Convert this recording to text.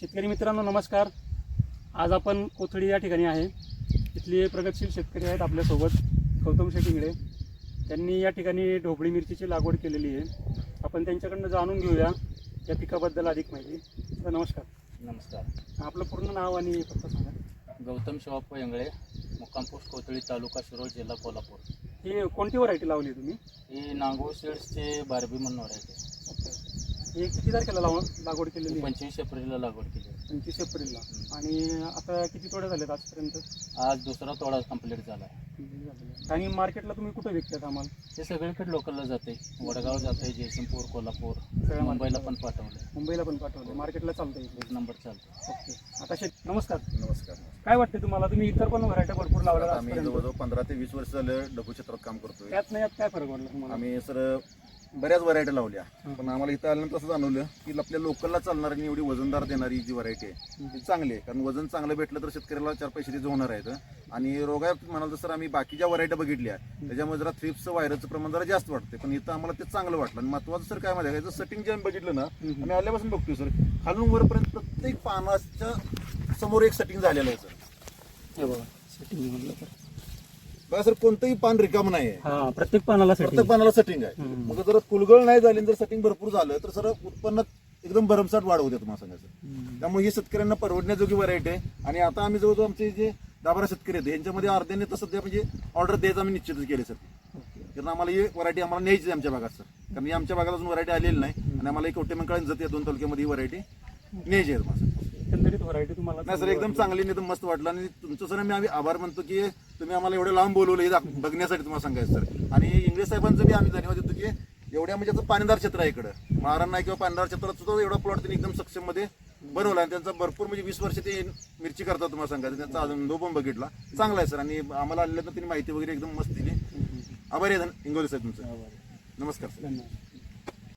शेतकरी मित्रांनो नमस्कार. आज आपण कोथळी या ठिकाणी आहे. इथले प्रगतशील शेतकरी आहेत आपल्यासोबत, गौतम शेटिंगळे. त्यांनी या ठिकाणी ढोबळी मिरचीची लागवड केलेली आहे. आपण त्यांच्याकडनं जाणून घेऊया या पिकाबद्दल अधिक माहिती. तर नमस्कार. नमस्कार. आपलं पूर्ण नाव आणि पत्ता सांगा. गौतम शिवाप्पा येंगळे, मुक्काम पोस्ट कोथळी, तालुका शिरोळ, जिल्हा कोल्हापूर. ही कोणती व्हरायटी लावली तुम्ही? ही नांगो सीड्सचे बारबी म्हणून व्हरायटी. हे किती तारखेला लागवड केलेली आहे? 25 एप्रिलला लागवड केली. 25 एप्रिलला. आणि आता किती तोडे झालेत आजपर्यंत? आज दुसरा तोडा कंप्लीट झाला. आणि मार्केटला तुम्ही कुठे विकतात आम्हाला? हे सगळीकडे लोकलला जाते. वडगाव जाते, जयसिंगपूर, कोल्हापूर, मुंबईला पण पाठवलं. मुंबईला पण पाठवलं. मार्केटला चालतंय. एक नंबर चालतो. ओके. आता नमस्कार. नमस्कार. काय वाटते तुम्हाला? तुम्ही इतर पण व्हरायट्या भरपूर लावल्या. आम्ही जवळजवळ 15 ते 20 वर्ष झालं डबू क्षेत्रात काम करतोय. त्यात नाही काय फरक पडला तुम्हाला? आम्ही सर बऱ्याच व्हरायटी लावल्या, पण आम्हाला इथं आल्यानंतर असं जाणवलं की आपल्या लोकलला चालणारी आणि एवढी वजनदार देणारी जी व्हरायटी आहे ती चांगली आहे. कारण वजन चांगलं भेटलं तर शेतकऱ्याला 4 पैसे तिथे होणार आहेत. आणि रोगात म्हणाल तर सर आम्ही बाकीच्या व्हरायटी बघितल्या त्याच्यामुळे जरा थ्रिप्सचं व्हायरसचं प्रमाण जरा जास्त वाटतं, पण इथं आम्हाला ते चांगलं वाटलं. आणि महत्वाचं सर काय माहिती आहे, सेटिंग जे आम्ही बघितलं ना, आम्ही आल्यापासून बघतोय सर, खालून वरपर्यंत प्रत्येक पानाच्या समोर एक सेटिंग झालेलं आहे सर. हे बघा सेटिंग म्हणलं तर बघा सर, कोणतंही पान रिकाम नाही आहे. हा, प्रत्येक पानाला प्रत्येक पानाला सेटिंग आहे. मग जर कुलगळ नाही झाली जर सेटिंग भरपूर झालं तर सर उत्पन्नात एकदम भरमसाठ वाढ होते तुम्हाला सांगायचं. त्यामुळे ही शेतकऱ्यांना परवडण्याजोगी व्हरायटी आहे. आणि आता आम्ही जवळजवळ आमचे जे 10-12 शेतकरी आहेत यांच्यामध्ये अर्ध्याने तर सध्या म्हणजे ऑर्डर द्यायचं आम्ही निश्चितच केले सर. कारण आम्हाला ही व्हरायटी आम्हाला न्यायची आहे आमच्या भागात सर. कारण ही आमच्या भागात अजून व्हरायटी आलेली नाही आणि आम्हाला एक कवटेमंकाळ जाते 2 तालुक्यामध्ये ही व्हरायटी न्यायची आहे तुम्हाला. एकंदरीत व्हरायटी तुम्हाला नाही सर, एकदम चांगली, एकदम मस्त वाटलं. आणि तुमचं सर मी आभार मानतो की तुम्ही आम्हाला एवढं लांब बोलवलं हे बघण्यासाठी तुम्हाला सांगायचं सर. आणि इंग्रज साहेबांचं बी आम्ही धन्यवाद देतो की एवढ्या म्हणजे असं पाणीदार क्षेत्र आहे इकडं महाराण नाही किंवा पाणीदार क्षेत्रात सुद्धा एवढा प्लॉट त्यांनी एकदम सक्षम मध्ये बनवला. आणि त्यांचा भरपूर म्हणजे 20 वर्ष ते मिरची करतात तुम्हाला सांगायचं. त्यांचा अनुभव पण बघितला चांगला आहे सर. आणि आम्हाला आलेलं तर त्यांनी माहिती वगैरे एकदम मस्त दिली. आभारी आहे इंगोले साहेब तुमचं. नमस्कार सर. धन्यवाद.